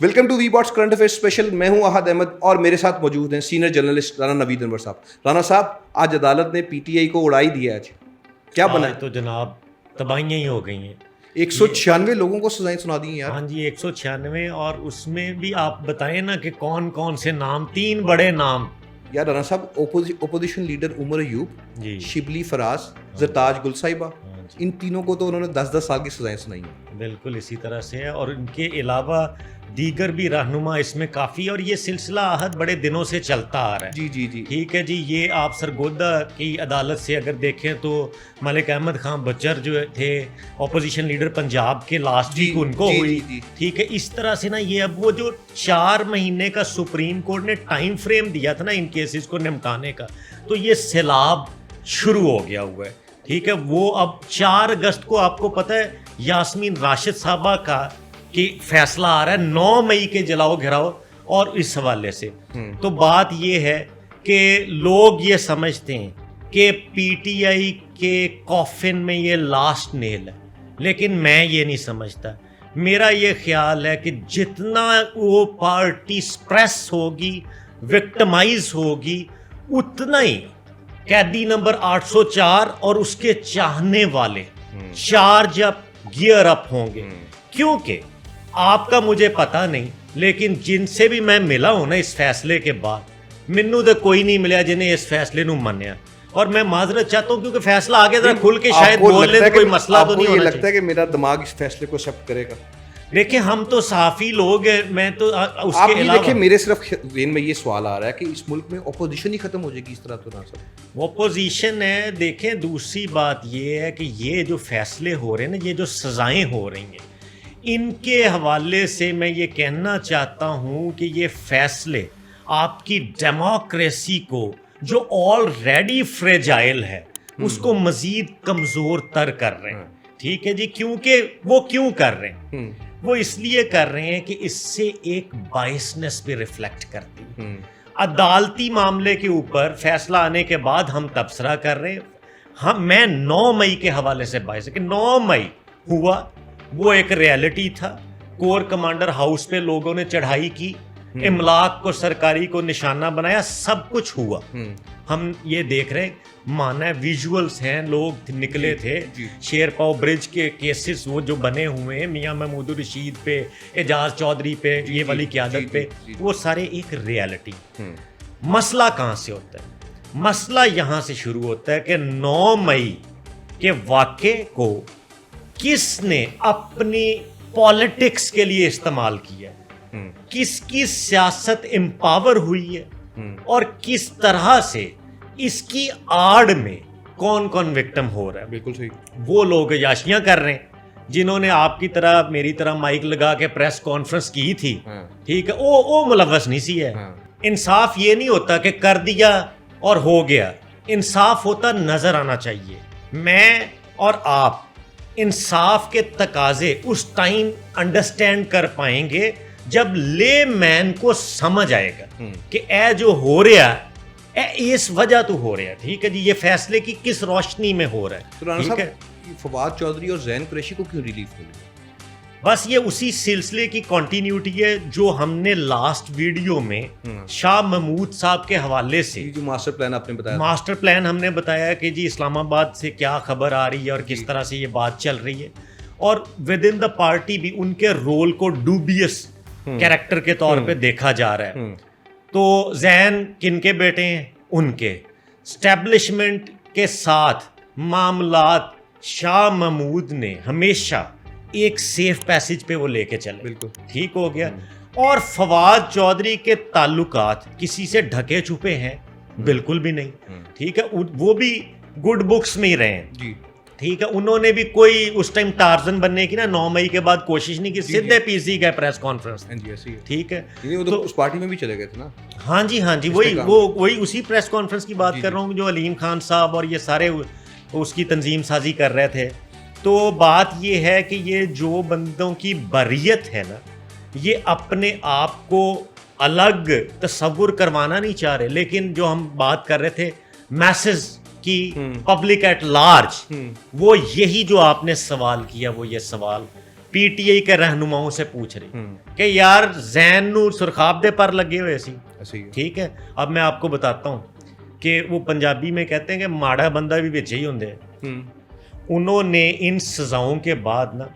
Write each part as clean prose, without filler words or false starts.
Welcome to وی باٹس current affair special. میں ہوں احد احمد اور میرے ساتھ موجود ہیں سینئر جرنلسٹ رانا نوید انور صاحب. رانا صاحب, آج عدالت نے پی ٹی آئی کو اڑائی دیا. آج کیا بنا ہے؟ تو جناب تباہیاں ہی ہو گئی ہیں. 196 لوگوں کو سزائیں سنا دی ہیں یار. ہاں جی 196, اور اس میں بھی آپ بتائیں نا کہ کون کون سے نام, 3 بڑے نام یار. رانا صاحب, اپوزیشن لیڈر عمر ایوب جی, شبلی فراز, زرتاج گل صاحبہ, ان تینوں کو تو انہوں نے 10-10 سال کی سزائیں سنائی ہیں. بالکل اسی طرح سے ہے, اور ان کے علاوہ دیگر بھی رہنما اس میں کافی, اور یہ سلسلہ احد بڑے دنوں سے چلتا آ رہا ہے. جی جی جی ٹھیک ہے جی. یہ آپ سرگودا کی عدالت سے اگر دیکھیں تو ملک احمد خان بچر جو تھے اپوزیشن لیڈر پنجاب کے, لاسٹ ویک ان کو ہوئی. ٹھیک ہے, اس طرح سے نا یہ اب وہ جو 4 مہینے کا سپریم کورٹ نے ٹائم فریم دیا تھا نا ان کیسز کو نمٹانے کا, تو یہ سیلاب شروع ہو گیا ہوا ہے. ٹھیک ہے, وہ اب 4 اگست کو آپ کو پتہ ہے یاسمین راشد صاحبہ کا کہ فیصلہ آ رہا ہے 9 مئی کے جلاؤ گھراؤ, اور اس حوالے سے تو بات یہ ہے کہ لوگ یہ سمجھتے ہیں کہ پی ٹی آئی کے کافن میں یہ لاسٹ نیل ہے, لیکن میں یہ نہیں سمجھتا. میرا یہ خیال ہے کہ جتنا وہ پارٹی سپریس ہوگی, وکٹمائز ہوگی, اتنا ہی قیدی نمبر 804 اور اس کے چاہنے والے چارج اپ گیئر اپ ہوں گے. کیونکہ آپ کا مجھے پتا نہیں, لیکن جن سے بھی میں ملا ہوں نا اس فیصلے کے بعد, مینوں تو کوئی نہیں ملیا جنہیں اس فیصلے نو منیا. اور میں معذرت چاہتا ہوں کیونکہ فیصلہ آگے ذرا کھل کے شاید بول لیں تو کوئی مسئلہ تو نہیں ہونا چاہیے. لگتا ہے کہ میرا دماغ اس فیصلے کو ایکسیپٹ کرے گا. دیکھیں ہم تو صحافی لوگ ہیں, میں تو اس آپ کے یہ علاوہ دیکھیں, میرے صرف ذہن میں یہ سوال آ رہا ہے کہ اس ملک میں اپوزیشن ہی ختم ہو جائے گی اس طرح. تو نا سر اپوزیشن ہے. دیکھیں دوسری بات یہ ہے کہ یہ جو فیصلے ہو رہے ہیں نا, یہ جو سزائیں ہو رہی ہیں, ان کے حوالے سے میں یہ کہنا چاہتا ہوں کہ یہ فیصلے آپ کی ڈیموکریسی کو جو آلریڈی فریجائل ہے اس کو مزید کمزور تر کر رہے ہیں. ٹھیک ہے جی. کیونکہ وہ کیوں کر رہے ہیں؟ وہ اس لیے کر رہے ہیں کہ اس سے ایک بائسنس بھی ریفلیکٹ کرتی ہے. عدالتی معاملے کے اوپر فیصلہ آنے کے بعد ہم تبصرہ کر رہے ہیں. میں 9 مئی کے حوالے سے باعث ہے کہ 9 مئی ہوا, وہ ایک ریالٹی تھا. کور کمانڈر ہاؤس پہ لوگوں نے چڑھائی کی, املاک کو سرکاری کو نشانہ بنایا, سب کچھ ہوا. ہم یہ دیکھ رہے, مانا ویژولز ہیں, لوگ نکلے تھے. شیر پاؤ برج کے کیسز وہ جو بنے ہوئے ہیں میاں محمود الرشید پہ, اعجاز چودھری پہ, یہ والی قیادت پہ, وہ سارے ایک ریالٹی. مسئلہ کہاں سے ہوتا ہے؟ مسئلہ یہاں سے شروع ہوتا ہے کہ 9 مئی کے واقعے کو کس نے اپنی پالیٹکس کے لیے استعمال کیا, کس کی سیاست امپاور ہوئی ہے, اور کس طرح سے اس کی آڑ میں کون کون وکٹم ہو رہا ہے. بالکل صحیح. وہ لوگ عیاشیاں کر رہے ہیں جنہوں نے آپ کی طرح میری طرح مائک لگا کے پریس کانفرنس کی تھی. ٹھیک ہے, وہ ملوث نہیں سی ہے. انصاف یہ نہیں ہوتا کہ کر دیا اور ہو گیا. انصاف ہوتا نظر آنا چاہیے. میں اور آپ انصاف کے تقاضے اس ٹائم انڈرسٹینڈ کر پائیں گے جب لے مین کو سمجھ آئے گا کہ اے جو ہو رہا ہے اس وجہ تو ہو رہا ہے. ٹھیک ہے جی. یہ فیصلے کی کس روشنی میں ہو رہا ہے. ٹھیک ہے, فواد چودھری اور زین قریشی کو کیوں ریلیف ملی؟ بس یہ اسی سلسلے کی کنٹینیوٹی ہے جو ہم نے لاسٹ ویڈیو میں شاہ محمود صاحب کے حوالے سے جو ماسٹر پلان آپ نے بتایا, ماسٹر پلان ہم نے بتایا کہ جی اسلام آباد سے کیا خبر آ رہی ہے اور کس طرح سے یہ بات چل رہی ہے, اور ود ان دا پارٹی بھی ان کے رول کو ڈوبیس کیریکٹر کے طور پہ دیکھا جا رہا ہے. تو زین کن کے بیٹے ہیں؟ ان کے. اسٹیبلشمنٹ کے ساتھ معاملات شاہ محمود نے ہمیشہ ایک سیف پیسج پہ وہ لے کے چلے. بالکل ٹھیک ہو گیا. اور فواد چودھری کے تعلقات کسی سے ڈھکے چھپے ہیں؟ بالکل بھی نہیں. ٹھیک ہے, وہ بھی گڈ بکس میں ہی رہے ہیں. جی ٹھیک ہے, انہوں نے بھی کوئی اس ٹائم ٹارزن بننے کی نا 9 مئی کے بعد کوشش نہیں کی, سیدھے پی سی گئے پریس کانفرنس. ٹھیک ہے, تو اس پارٹی میں بھی چلے گئے تھے نا. ہاں جی ہاں جی, وہی اسی پریس کانفرنس کی بات کر رہا ہوں جو علیم خان صاحب اور یہ سارے اس کی تنظیم سازی کر رہے تھے. تو بات یہ ہے کہ یہ جو بندوں کی بریت ہے نا, یہ اپنے آپ کو الگ تصور کروانا نہیں چاہ رہے, لیکن جو ہم بات کر رہے تھے میسز کی, پبلک ایٹ لارج, وہ یہی جو آپ نے سوال کیا, وہ یہ سوال پی ٹی آئی کے رہنماؤں سے پوچھ رہی کہ یار زین نو سرخاب دے پر لگے ہوئے سی, ٹھیک ہے. اب میں آپ کو بتاتا ہوں کہ وہ پنجابی میں کہتے ہیں کہ ماڑا بندہ بھی بچے ہی ہوندے. انہوں نے ان سزاؤں کے بعد نا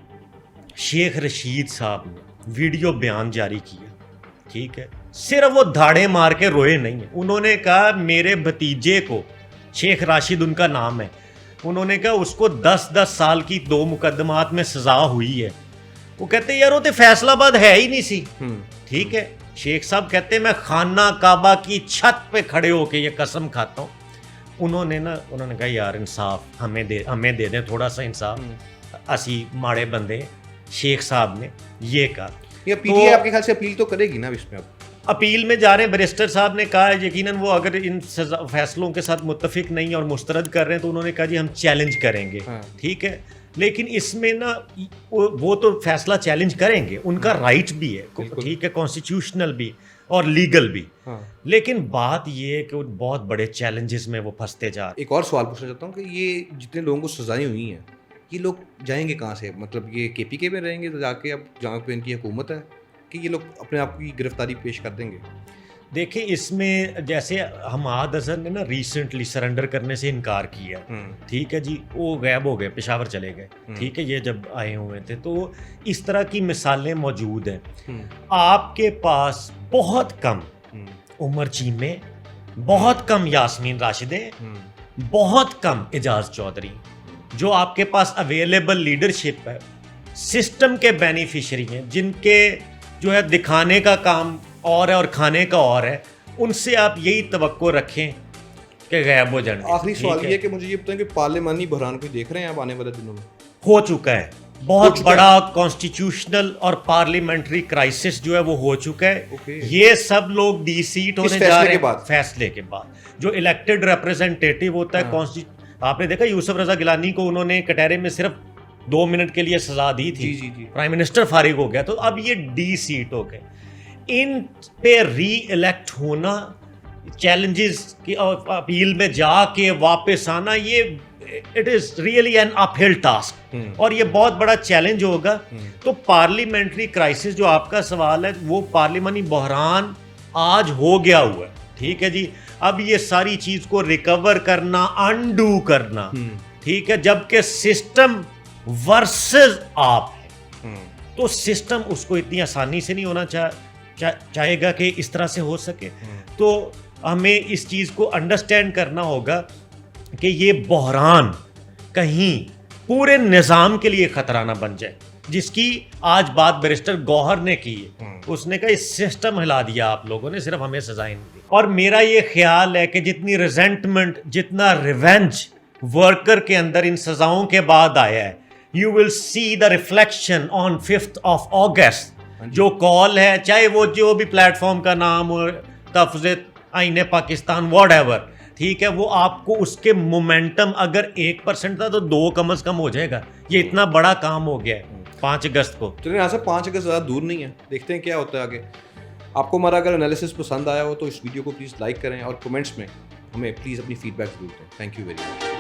شیخ رشید صاحب نے ویڈیو بیان جاری کیا, ٹھیک ہے. صرف وہ دھاڑے مار کے روئے نہیں ہیں. انہوں نے کہا میرے بھتیجے کو, شیخ راشد ان کا نام ہے, انہوں نے کہا اس کو 10 سال کی 2 مقدمات میں سزا ہوئی ہے. وہ کہتے ہیں یار وہ تو فیصل آباد ہے ہی نہیں سی, ٹھیک ہے. شیخ صاحب کہتے ہیں میں خانہ کعبہ کی چھت پہ کھڑے ہو کے یہ قسم کھاتا ہوں. انہوں نے کہا یار انصاف ہمیں دے دیں تھوڑا سا انصاف, اسی ماڑے بندے. شیخ صاحب نے یہ کہا. پی ٹی آئی آپ کے خیال سے اپیل تو کرے گی نا اس میں؟ اب اپیل میں جا رہے ہیں. بیرسٹر صاحب نے کہا یقیناً وہ اگر ان فیصلوں کے ساتھ متفق نہیں اور مسترد کر رہے ہیں تو انہوں نے کہا جی ہم چیلنج کریں گے, ٹھیک ہے. لیکن اس میں نا وہ تو فیصلہ چیلنج کریں گے, ان کا رائٹ بھی ہے, ٹھیک ہے, کانسٹیٹیوشنل بھی اور لیگل بھی. لیکن بات یہ ہے کہ بہت بڑے چیلنجز میں وہ پھنستے جا رہے ہیں. ایک اور سوال پوچھنا چاہتا ہوں کہ یہ جتنے لوگوں کو سزائیں ہوئی ہیں یہ لوگ جائیں گے کہاں سے؟ مطلب یہ کے پی کے میں رہیں گے تو جا کے اب جہاں پہ ان کی حکومت ہے, کہ یہ لوگ اپنے آپ کی گرفتاری پیش کر دیں گے؟ دیکھیں اس میں جیسے حماد اظہر نے نا ریسنٹلی سرنڈر کرنے سے انکار کیا, ٹھیک ہے جی, وہ غائب ہو گئے, پشاور چلے گئے, ٹھیک ہے, یہ جب آئے ہوئے تھے. تو اس طرح کی مثالیں موجود ہیں. آپ کے پاس بہت کم عمر چیمے, بہت کم یاسمین راشدیں, بہت کم اعجاز چودھری, جو آپ کے پاس اویلیبل لیڈرشپ ہے, سسٹم کے بینیفیشری ہیں, جن کے جو ہے دکھانے کا کام اور ہے اور کھانے کا اور ہے. ان سے آپ یہی توقع رکھیں کہ غائب ہو جائیں گے. آخری سوال یہ ہے کہ مجھے یہ بتائیں کہ پارلیمانی بحران کو دیکھ رہے ہیں آپ آنے والے دنوں میں؟ ہو چکا ہے, بہت بڑا کانسٹیٹیوشنل اور پارلیمنٹری کرائسس جو ہے وہ ہو چکا ہے. یہ سب لوگ ڈی سیٹ ہونے جا رہے ہیں فیصلے کے بعد. جو الیکٹڈ ریپرزینٹیٹیو ہوتا ہے, آپ نے دیکھا یوسف رضا گیلانی کو انہوں نے کٹہرے میں صرف 2 منٹ کے لیے سزا دی تھی, پرائم منسٹر فارغ ہو گیا. تو اب یہ ڈی سیٹ ہو گئے. ان پہ ری الیکٹ ہونا, چیلنجز کی اپیل میں جا کے واپس آنا, یہ اٹ از ریئلی این اپ ہل ٹاسک, اور یہ بہت بڑا چیلنج ہوگا. تو پارلیمنٹری کرائسس جو آپ کا سوال ہے, وہ پارلیمانی بحران آج ہو گیا ہوا ہے, ٹھیک ہے جی. اب یہ ساری چیز کو ریکور کرنا, انڈو کرنا, ٹھیک ہے, جبکہ سسٹم ورسز آپ ہے, تو سسٹم اس کو اتنی آسانی سے نہیں ہونا چاہے گا کہ اس طرح سے ہو سکے. تو ہمیں اس چیز کو انڈرسٹینڈ کرنا ہوگا کہ یہ بحران کہیں پورے نظام کے لیے خطرہ نہ بن جائے, جس کی آج بات بیرسٹر گوہر نے کی ہے. اس نے کہا اس سسٹم ہلا دیا آپ لوگوں نے, صرف ہمیں سزائیں نہیں دی. اور میرا یہ خیال ہے کہ جتنی ریزنٹمنٹ, جتنا ریونج ورکر کے اندر ان سزاؤں کے بعد آیا ہے, you will see the reflection on 5th of August. جو کال ہے, چاہے وہ جو بھی پلیٹ فارم کا نام ہو, تفض آئین پاکستان واٹ ایور, ٹھیک ہے, وہ آپ کو اس کے مومنٹم اگر 1% تھا تو 2 کم از کم ہو جائے گا. یہ اتنا بڑا کام ہو گیا ہے 5 اگست کو. چلیں یہاں سے 5 اگست زیادہ دور نہیں ہے, دیکھتے ہیں کیا ہوتا ہے آگے. آپ کو ہمارا اگر انالیسس پسند آیا ہو تو اس ویڈیو کو پلیز لائک کریں, اور کمنٹس میں ہمیں پلیز اپنی فیڈ بیک ضرور دیں. Thank you very much.